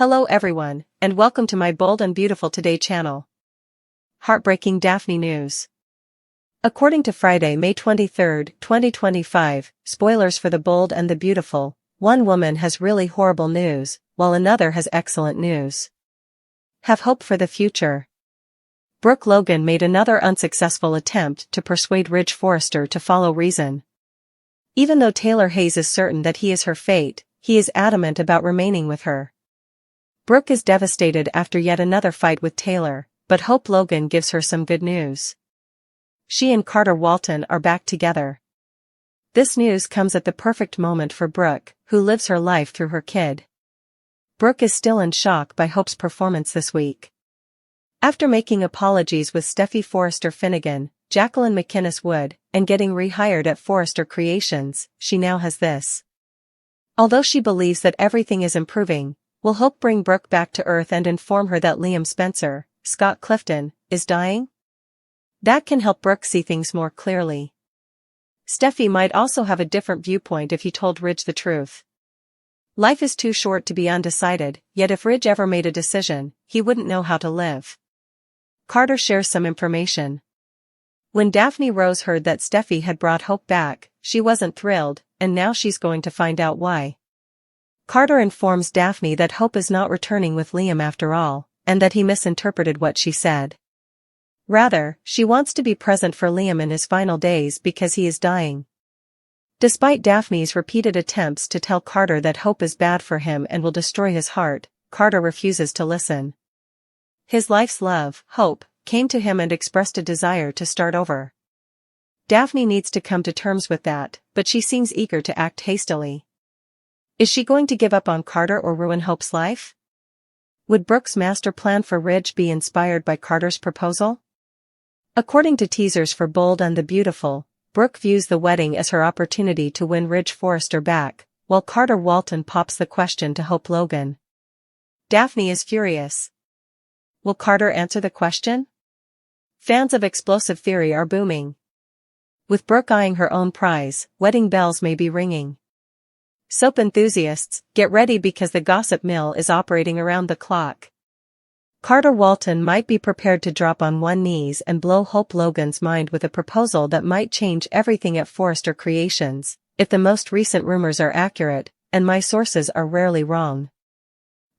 Hello everyone, and welcome to my Bold and Beautiful Today channel. Heartbreaking Daphne news. According to Friday, May 23, 2025, spoilers for the Bold and the Beautiful, one woman has really horrible news, while another has excellent news. Have hope for the future. Brooke Logan made another unsuccessful attempt to persuade Ridge Forrester to follow reason. Even though Taylor Hayes is certain that he is her fate, he is adamant about remaining with her. Brooke is devastated after yet another fight with Taylor, but Hope Logan gives her some good news. She and Carter Walton are back together. This news comes at the perfect moment for Brooke, who lives her life through her kid. Brooke is still in shock by Hope's performance this week. After making apologies with Steffi Forrester Finnegan, Jacqueline McInnes Wood, and getting rehired at Forrester Creations, she now has this. Although she believes that everything is improving, will Hope bring Brooke back to earth and inform her that Liam Spencer, Scott Clifton, is dying? That can help Brooke see things more clearly. Steffi might also have a different viewpoint if he told Ridge the truth. Life is too short to be undecided, yet if Ridge ever made a decision, he wouldn't know how to live. Carter shares some information. When Daphne Rose heard that Steffi had brought Hope back, she wasn't thrilled, and now she's going to find out why. Carter informs Daphne that Hope is not returning with Liam after all, and that he misinterpreted what she said. Rather, she wants to be present for Liam in his final days because he is dying. Despite Daphne's repeated attempts to tell Carter that Hope is bad for him and will destroy his heart, Carter refuses to listen. His life's love, Hope, came to him and expressed a desire to start over. Daphne needs to come to terms with that, but she seems eager to act hastily. Is she going to give up on Carter or ruin Hope's life? Would Brooke's master plan for Ridge be inspired by Carter's proposal? According to teasers for Bold and the Beautiful, Brooke views the wedding as her opportunity to win Ridge Forrester back, while Carter Walton pops the question to Hope Logan. Daphne is furious. Will Carter answer the question? Fans of explosive theory are booming. With Brooke eyeing her own prize, wedding bells may be ringing. Soap enthusiasts, get ready because the gossip mill is operating around the clock. Carter Walton might be prepared to drop on one knee and blow Hope Logan's mind with a proposal that might change everything at Forrester Creations, if the most recent rumors are accurate, and my sources are rarely wrong.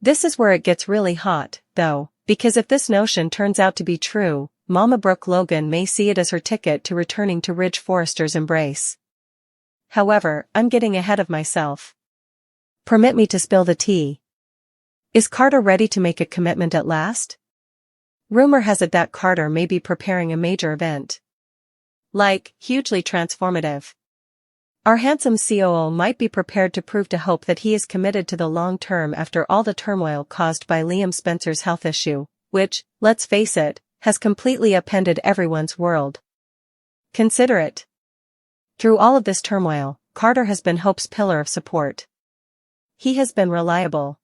This is where it gets really hot, though, because if this notion turns out to be true, Mama Brooke Logan may see it as her ticket to returning to Ridge Forrester's embrace. However, I'm getting ahead of myself. Permit me to spill the tea. Is Carter ready to make a commitment at last? Rumor has it that Carter may be preparing a major event. Like, hugely transformative. Our handsome COO might be prepared to prove to Hope that he is committed to the long term after all the turmoil caused by Liam Spencer's health issue, which, let's face it, has completely upended everyone's world. Consider it. Through all of this turmoil, Carter has been Hope's pillar of support. He has been reliable.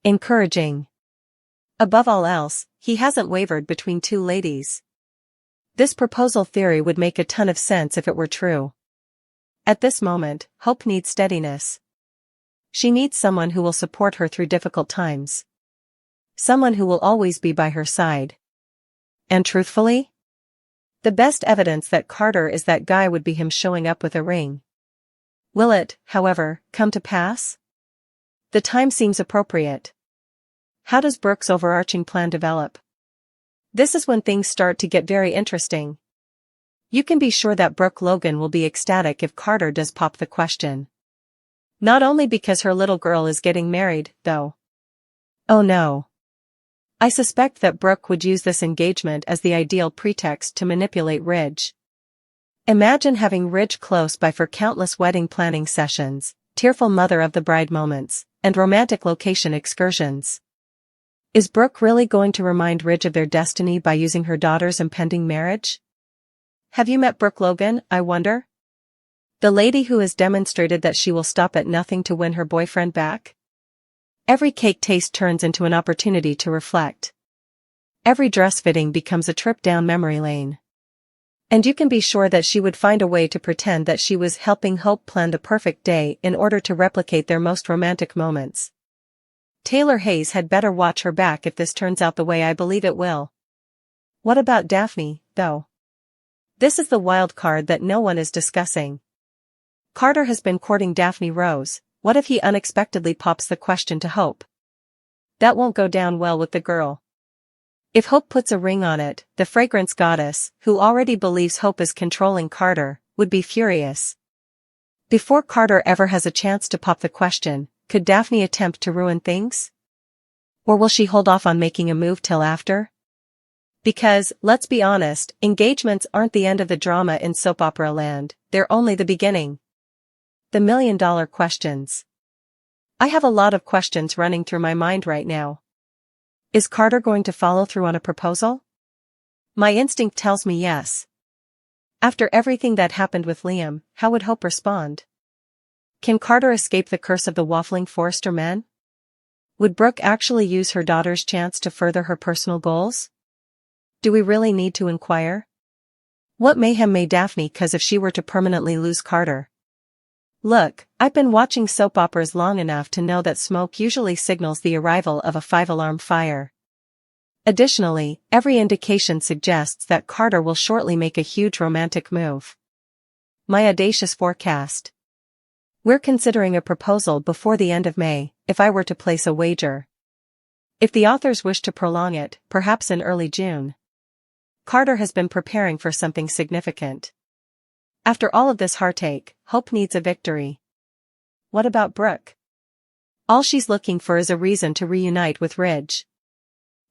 Encouraging. Above all else, he hasn't wavered between two ladies. This proposal theory would make a ton of sense if it were true. At this moment, Hope needs steadiness. She needs someone who will support her through difficult times. Someone who will always be by her side. And truthfully? The best evidence that Carter is that guy would be him showing up with a ring. Will it, however, come to pass? The time seems appropriate. How does Brooke's overarching plan develop? This is when things start to get very interesting. You can be sure that Brooke Logan will be ecstatic if Carter does pop the question. Not only because her little girl is getting married, though. Oh no. I suspect that Brooke would use this engagement as the ideal pretext to manipulate Ridge. Imagine having Ridge close by for countless wedding planning sessions, tearful mother of the bride moments, and romantic location excursions. Is Brooke really going to remind Ridge of their destiny by using her daughter's impending marriage? Have you met Brooke Logan, I wonder? The lady who has demonstrated that she will stop at nothing to win her boyfriend back? Every cake taste turns into an opportunity to reflect. Every dress fitting becomes a trip down memory lane. And you can be sure that she would find a way to pretend that she was helping Hope plan the perfect day in order to replicate their most romantic moments. Taylor Hayes had better watch her back if this turns out the way I believe it will. What about Daphne, though? This is the wild card that no one is discussing. Carter has been courting Daphne Rose. What if he unexpectedly pops the question to Hope? That won't go down well with the girl. If Hope puts a ring on it, the fragrance goddess, who already believes Hope is controlling Carter, would be furious. Before Carter ever has a chance to pop the question, could Daphne attempt to ruin things? Or will she hold off on making a move till after? Because, let's be honest, engagements aren't the end of the drama in soap opera land, they're only the beginning. The million-dollar questions. I have a lot of questions running through my mind right now. Is Carter going to follow through on a proposal? My instinct tells me yes. After everything that happened with Liam, how would Hope respond? Can Carter escape the curse of the waffling Forrester men? Would Brooke actually use her daughter's chance to further her personal goals? Do we really need to inquire? What mayhem may Daphne cause if she were to permanently lose Carter? Look, I've been watching soap operas long enough to know that smoke usually signals the arrival of a 5-alarm fire. Additionally, every indication suggests that Carter will shortly make a huge romantic move. My audacious forecast. We're considering a proposal before the end of May, if I were to place a wager. If the authors wish to prolong it, perhaps in early June. Carter has been preparing for something significant. After all of this heartache, Hope needs a victory. What about Brooke? All she's looking for is a reason to reunite with Ridge.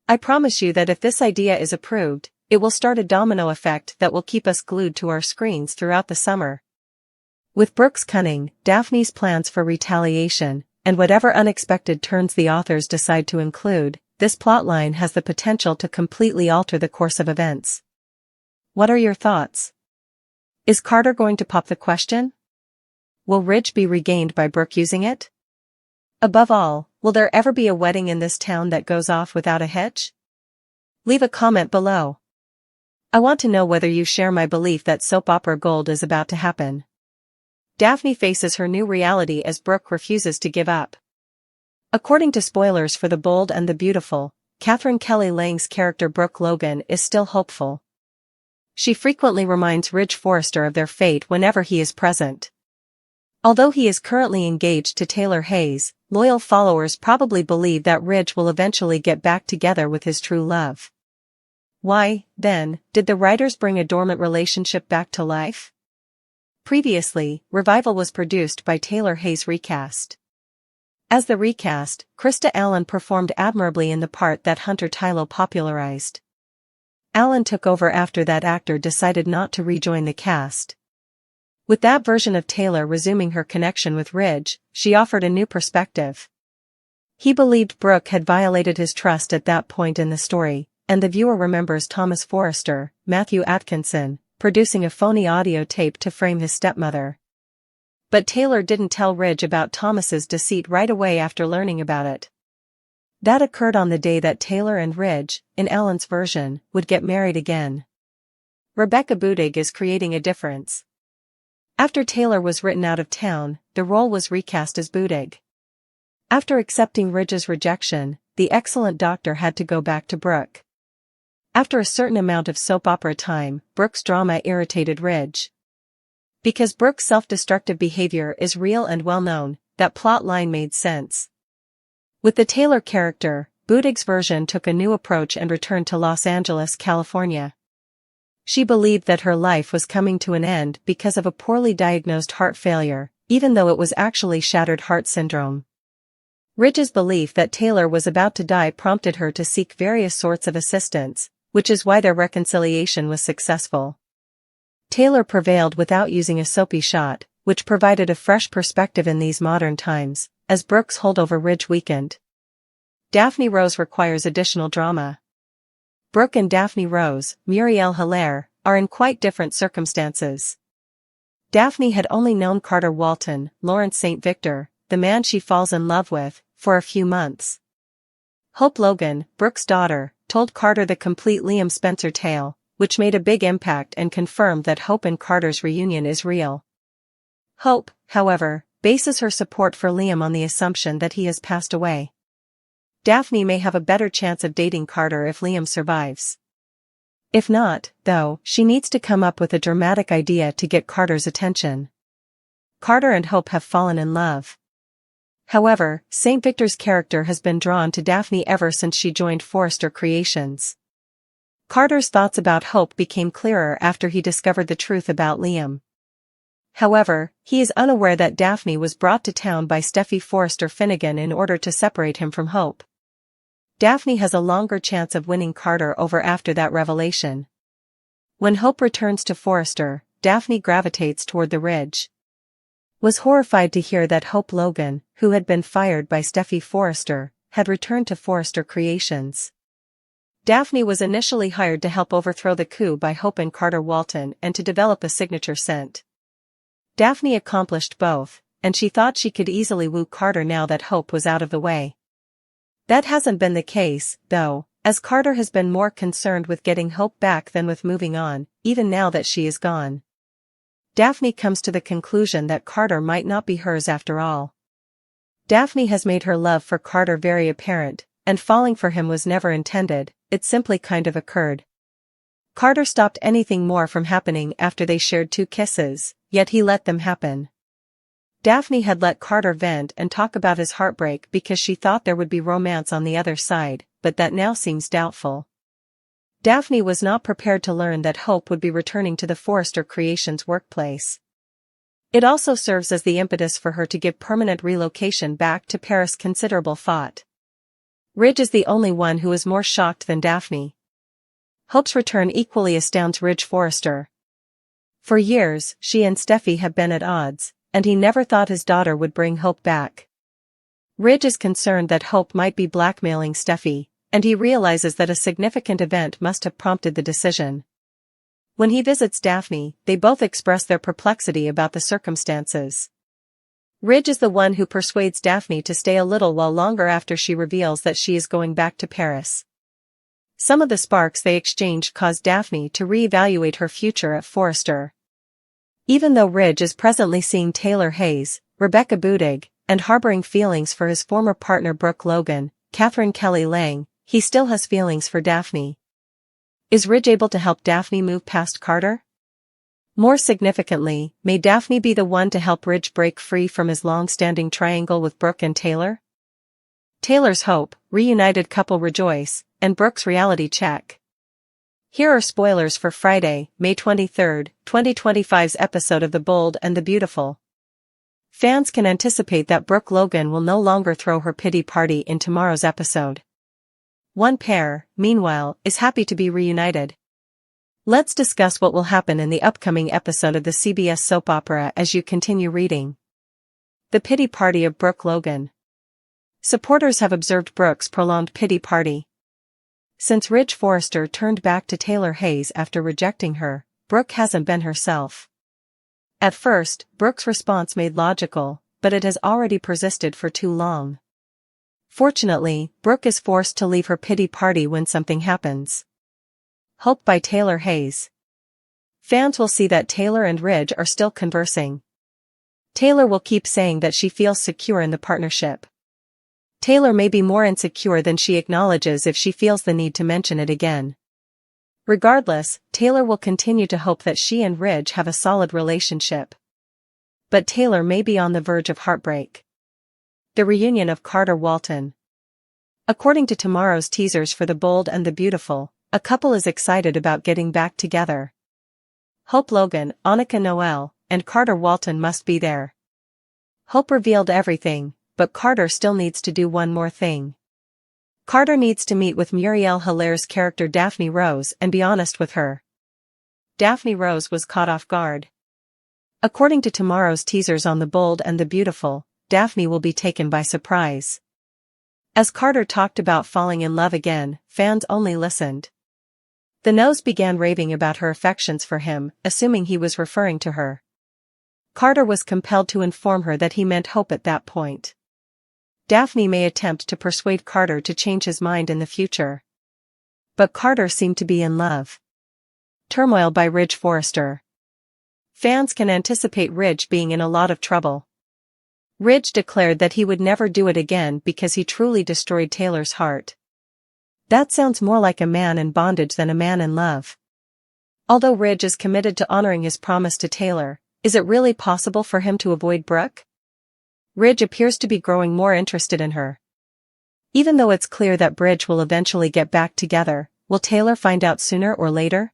I promise you that if this idea is approved, it will start a domino effect that will keep us glued to our screens throughout the summer. With Brooke's cunning, Daphne's plans for retaliation, and whatever unexpected turns the authors decide to include, this plotline has the potential to completely alter the course of events. What are your thoughts? Is Carter going to pop the question? Will Ridge be regained by Brooke using it? Above all, will there ever be a wedding in this town that goes off without a hitch? Leave a comment below. I want to know whether you share my belief that soap opera gold is about to happen. Daphne faces her new reality as Brooke refuses to give up. According to spoilers for The Bold and the Beautiful, Catherine Kelly Lang's character Brooke Logan is still hopeful. She frequently reminds Ridge Forrester of their fate whenever he is present. Although he is currently engaged to Taylor Hayes, loyal followers probably believe that Ridge will eventually get back together with his true love. Why, then, did the writers bring a dormant relationship back to life? Previously, Revival was produced by Taylor Hayes recast. As the recast, Krista Allen performed admirably in the part that Hunter Tylo popularized. Allen took over after that actor decided not to rejoin the cast. With that version of Taylor resuming her connection with Ridge, she offered a new perspective. He believed Brooke had violated his trust at that point in the story, and the viewer remembers Thomas Forrester, Matthew Atkinson, producing a phony audio tape to frame his stepmother. But Taylor didn't tell Ridge about Thomas's deceit right away after learning about it. That occurred on the day that Taylor and Ridge, in Allen's version, would get married again. Rebecca Budig is creating a difference. After Taylor was written out of town, the role was recast as Budig. After accepting Ridge's rejection, the excellent doctor had to go back to Brooke. After a certain amount of soap opera time, Brooke's drama irritated Ridge. Because Brooke's self-destructive behavior is real and well-known, that plot line made sense. With the Taylor character, Budig's version took a new approach and returned to Los Angeles, California. She believed that her life was coming to an end because of a poorly diagnosed heart failure, even though it was actually shattered heart syndrome. Ridge's belief that Taylor was about to die prompted her to seek various sorts of assistance, which is why their reconciliation was successful. Taylor prevailed without using a soapy shot, which provided a fresh perspective in these modern times, as Brooke's hold over Ridge weakened. Daphne Rose requires additional drama. Brooke and Daphne Rose, Muriel Hilaire, are in quite different circumstances. Daphne had only known Carter Walton, Lawrence St. Victor, the man she falls in love with, for a few months. Hope Logan, Brooke's daughter, told Carter the complete Liam Spencer tale, which made a big impact and confirmed that Hope and Carter's reunion is real. Hope, however, bases her support for Liam on the assumption that he has passed away. Daphne may have a better chance of dating Carter if Liam survives. If not, though, she needs to come up with a dramatic idea to get Carter's attention. Carter and Hope have fallen in love. However, St. Victor's character has been drawn to Daphne ever since she joined Forrester Creations. Carter's thoughts about Hope became clearer after he discovered the truth about Liam. However, he is unaware that Daphne was brought to town by Steffi Forrester Finnegan in order to separate him from Hope. Daphne has a longer chance of winning Carter over after that revelation. When Hope returns to Forrester, Daphne gravitates toward the Ridge. Was horrified to hear that Hope Logan, who had been fired by Steffi Forrester, had returned to Forrester Creations. Daphne was initially hired to help overthrow the coup by Hope and Carter Walton and to develop a signature scent. Daphne accomplished both, and she thought she could easily woo Carter now that Hope was out of the way. That hasn't been the case, though, as Carter has been more concerned with getting Hope back than with moving on, even now that she is gone. Daphne comes to the conclusion that Carter might not be hers after all. Daphne has made her love for Carter very apparent, and falling for him was never intended, it simply kind of occurred. Carter stopped anything more from happening after they shared 2 kisses, yet he let them happen. Daphne had let Carter vent and talk about his heartbreak because she thought there would be romance on the other side, but that now seems doubtful. Daphne was not prepared to learn that Hope would be returning to the Forrester Creations workplace. It also serves as the impetus for her to give permanent relocation back to Paris considerable thought. Ridge is the only one who is more shocked than Daphne. Hope's return equally astounds Ridge Forrester. For years, she and Steffi have been at odds, and he never thought his daughter would bring Hope back. Ridge is concerned that Hope might be blackmailing Steffi, and he realizes that a significant event must have prompted the decision. When he visits Daphne, they both express their perplexity about the circumstances. Ridge is the one who persuades Daphne to stay a little while longer after she reveals that she is going back to Paris. Some of the sparks they exchange cause Daphne to reevaluate her future at Forrester. Even though Ridge is presently seeing Taylor Hayes, Rebecca Budig, and harboring feelings for his former partner Brooke Logan, Catherine Kelly Lang, he still has feelings for Daphne. Is Ridge able to help Daphne move past Carter? More significantly, may Daphne be the one to help Ridge break free from his long-standing triangle with Brooke and Taylor? Taylor's hope, reunited couple rejoice, and Brooke's reality check. Here are spoilers for Friday, May 23, 2025's episode of The Bold and the Beautiful. Fans can anticipate that Brooke Logan will no longer throw her pity party in tomorrow's episode. One pair, meanwhile, is happy to be reunited. Let's discuss what will happen in the upcoming episode of the CBS soap opera as you continue reading. The pity party of Brooke Logan. Supporters have observed Brooke's prolonged pity party. Since Ridge Forrester turned back to Taylor Hayes after rejecting her, Brooke hasn't been herself. At first, Brooke's response made logical, but it has already persisted for too long. Fortunately, Brooke is forced to leave her pity party when something happens. Hope by Taylor Hayes. Fans will see that Taylor and Ridge are still conversing. Taylor will keep saying that she feels secure in the partnership. Taylor may be more insecure than she acknowledges if she feels the need to mention it again. Regardless, Taylor will continue to hope that she and Ridge have a solid relationship. But Taylor may be on the verge of heartbreak. The reunion of Carter Walton. According to tomorrow's teasers for The Bold and the Beautiful, a couple is excited about getting back together. Hope Logan, Annika Noel, and Carter Walton must be there. Hope revealed everything, but Carter still needs to do one more thing. Carter needs to meet with Muriel Hilaire's character Daphne Rose and be honest with her. Daphne Rose was caught off guard. According to tomorrow's teasers on The Bold and the Beautiful, Daphne will be taken by surprise. As Carter talked about falling in love again, fans only listened. The nose began raving about her affections for him, assuming he was referring to her. Carter was compelled to inform her that he meant Hope at that point. Daphne may attempt to persuade Carter to change his mind in the future. But Carter seemed to be in love. Turmoil by Ridge Forrester. Fans can anticipate Ridge being in a lot of trouble. Ridge declared that he would never do it again because he truly destroyed Taylor's heart. That sounds more like a man in bondage than a man in love. Although Ridge is committed to honoring his promise to Taylor, is it really possible for him to avoid Brooke? Ridge appears to be growing more interested in her. Even though it's clear that Ridge will eventually get back together, will Taylor find out sooner or later?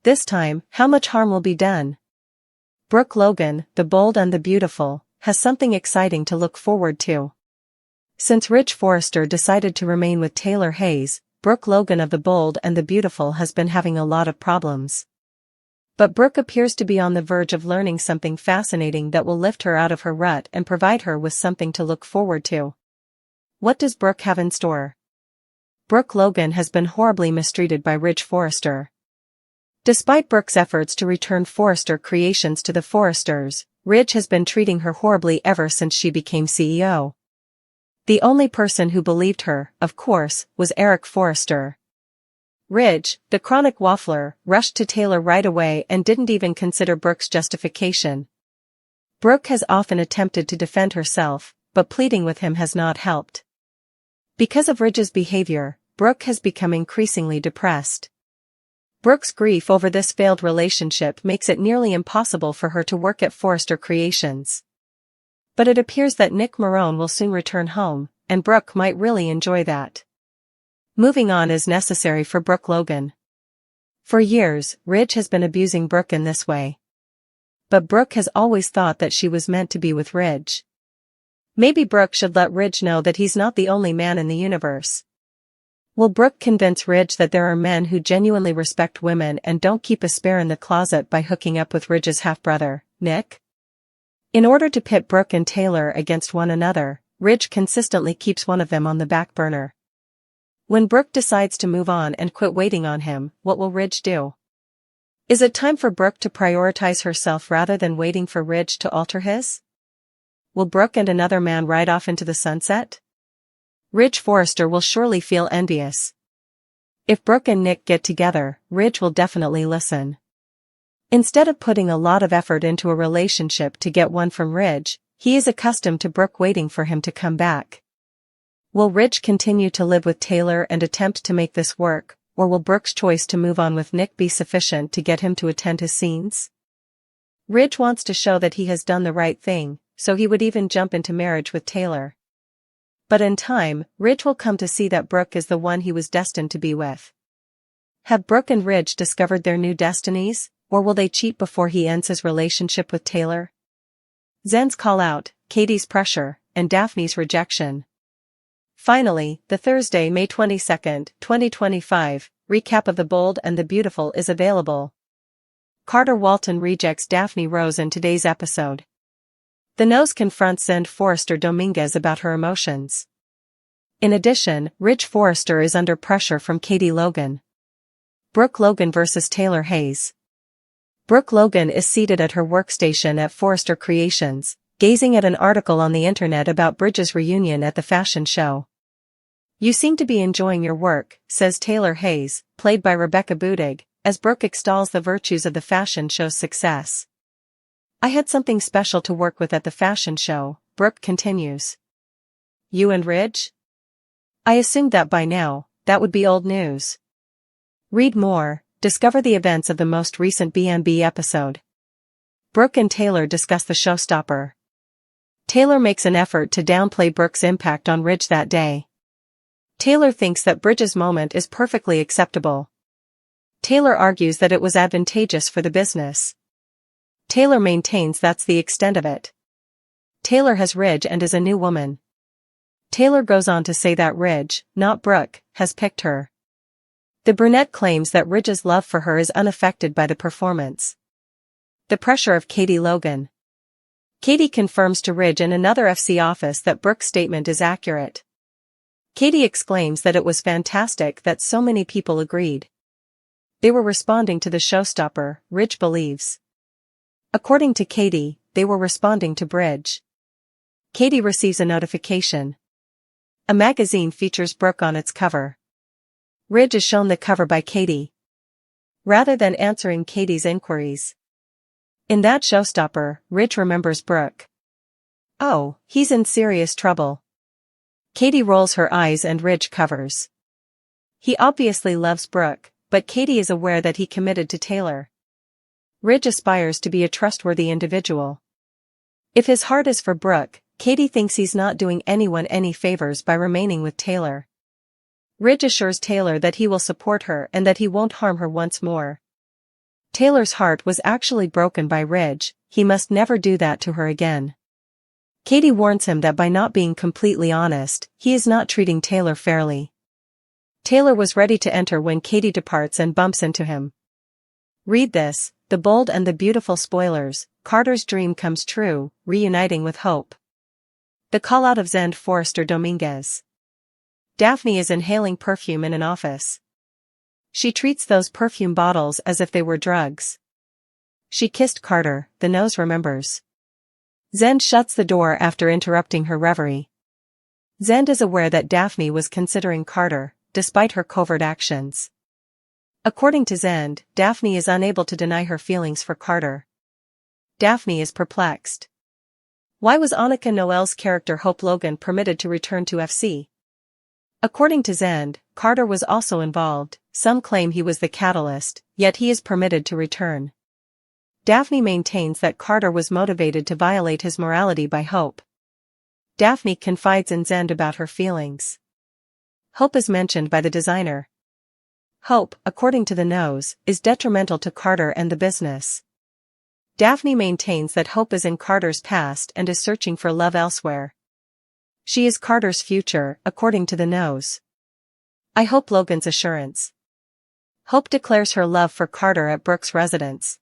This time, how much harm will be done? Brooke Logan, the bold and the beautiful, has something exciting to look forward to. Since Ridge Forrester decided to remain with Taylor Hayes, Brooke Logan of the Bold and the Beautiful has been having a lot of problems. But Brooke appears to be on the verge of learning something fascinating that will lift her out of her rut and provide her with something to look forward to. What does Brooke have in store? Brooke Logan has been horribly mistreated by Ridge Forrester. Despite Brooke's efforts to return Forrester creations to the Forresters, Ridge has been treating her horribly ever since she became CEO. The only person who believed her, of course, was Eric Forrester. Ridge, the chronic waffler, rushed to Taylor right away and didn't even consider Brooke's justification. Brooke has often attempted to defend herself, but pleading with him has not helped. Because of Ridge's behavior, Brooke has become increasingly depressed. Brooke's grief over this failed relationship makes it nearly impossible for her to work at Forrester Creations. But it appears that Nick Marone will soon return home, and Brooke might really enjoy that. Moving on is necessary for Brooke Logan. For years, Ridge has been abusing Brooke in this way. But Brooke has always thought that she was meant to be with Ridge. Maybe Brooke should let Ridge know that he's not the only man in the universe. Will Brooke convince Ridge that there are men who genuinely respect women and don't keep a spare in the closet by hooking up with Ridge's half-brother, Nick? In order to pit Brooke and Taylor against one another, Ridge consistently keeps one of them on the back burner. When Brooke decides to move on and quit waiting on him, what will Ridge do? Is it time for Brooke to prioritize herself rather than waiting for Ridge to alter his? Will Brooke and another man ride off into the sunset? Ridge Forrester will surely feel envious. If Brooke and Nick get together, Ridge will definitely listen. Instead of putting a lot of effort into a relationship to get one from Ridge, he is accustomed to Brooke waiting for him to come back. Will Ridge continue to live with Taylor and attempt to make this work, or will Brooke's choice to move on with Nick be sufficient to get him to attend his scenes? Ridge wants to show that he has done the right thing, so he would even jump into marriage with Taylor. But in time, Ridge will come to see that Brooke is the one he was destined to be with. Have Brooke and Ridge discovered their new destinies, or will they cheat before he ends his relationship with Taylor? Zen's call out, Katie's pressure, and Daphne's rejection. Finally, the Thursday, May 22, 2025, recap of The Bold and the Beautiful is available. Carter Walton rejects Daphne Rose in today's episode. The Nose confronts Zen Forrester Dominguez about her emotions. In addition, Ridge Forrester is under pressure from Katie Logan. Brooke Logan vs. Taylor Hayes. Brooke Logan is seated at her workstation at Forrester Creations, gazing at an article on the internet about Bridge's reunion at the fashion show. You seem to be enjoying your work, says Taylor Hayes, played by Rebecca Budig, as Brooke extols the virtues of the fashion show's success. I had something special to work with at the fashion show, Brooke continues. You and Ridge? I assumed that by now, that would be old news. Read more, discover the events of the most recent B&B episode. Brooke and Taylor discuss the showstopper. Taylor makes an effort to downplay Brooke's impact on Ridge that day. Taylor thinks that Bridge's moment is perfectly acceptable. Taylor argues that it was advantageous for the business. Taylor maintains that's the extent of it. Taylor has Ridge and is a new woman. Taylor goes on to say that Ridge, not Brooke, has picked her. The brunette claims that Ridge's love for her is unaffected by the performance. The pressure of Katie Logan. Katie confirms to Ridge in another FC office that Brooke's statement is accurate. Katie exclaims that it was fantastic that so many people agreed. They were responding to the showstopper, Ridge believes. According to Katie, they were responding to Bridge. Katie receives a notification. A magazine features Brooke on its cover. Ridge is shown the cover by Katie. Rather than answering Katie's inquiries. In that showstopper, Ridge remembers Brooke. Oh, he's in serious trouble. Katie rolls her eyes and Ridge covers. He obviously loves Brooke, but Katie is aware that he committed to Taylor. Ridge aspires to be a trustworthy individual. If his heart is for Brooke, Katie thinks he's not doing anyone any favors by remaining with Taylor. Ridge assures Taylor that he will support her and that he won't harm her once more. Taylor's heart was actually broken by Ridge, he must never do that to her again. Katie warns him that by not being completely honest, he is not treating Taylor fairly. Taylor was ready to enter when Katie departs and bumps into him. Read this, The Bold and the Beautiful spoilers, Carter's dream comes true, reuniting with Hope. The call-out of Zend Forrester Dominguez. Daphne is inhaling perfume in an office. She treats those perfume bottles as if they were drugs. She kissed Carter, the nose remembers. Zend shuts the door after interrupting her reverie. Zend is aware that Daphne was considering Carter, despite her covert actions. According to Zend, Daphne is unable to deny her feelings for Carter. Daphne is perplexed. Why was Annika Noel's character Hope Logan permitted to return to FC? According to Zend, Carter was also involved, some claim he was the catalyst, yet he is permitted to return. Daphne maintains that Carter was motivated to violate his morality by Hope. Daphne confides in Zend about her feelings. Hope is mentioned by the designer. Hope, according to the nose, is detrimental to Carter and the business. Daphne maintains that Hope is in Carter's past and is searching for love elsewhere. She is Carter's future, according to the nose. I hope Logan's assurance. Hope declares her love for Carter at Brooke's residence.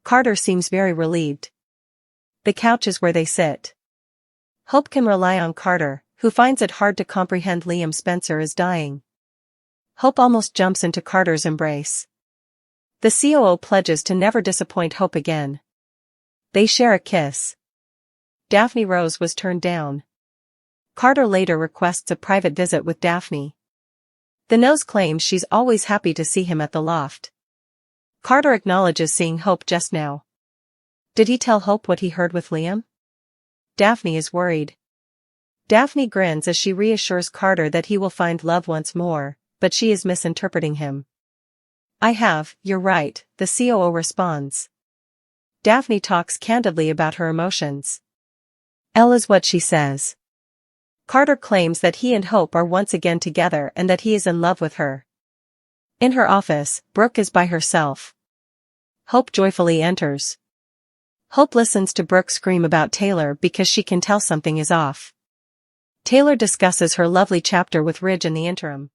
Carter seems very relieved. The couch is where they sit. Hope can rely on Carter, who finds it hard to comprehend Liam Spencer is dying. Hope almost jumps into Carter's embrace. The COO pledges to never disappoint Hope again. They share a kiss. Daphne Rose was turned down. Carter later requests a private visit with Daphne. The nose claims she's always happy to see him at the loft. Carter acknowledges seeing Hope just now. Did he tell Hope what he heard with Liam? Daphne is worried. Daphne grins as she reassures Carter that he will find love once more, but she is misinterpreting him. You're right, the COO responds. Daphne talks candidly about her emotions. L is what she says. Carter claims that he and Hope are once again together and that he is in love with her. In her office, Brooke is by herself. Hope joyfully enters. Hope listens to Brooke scream about Taylor because she can tell something is off. Taylor discusses her lovely chapter with Ridge in the interim.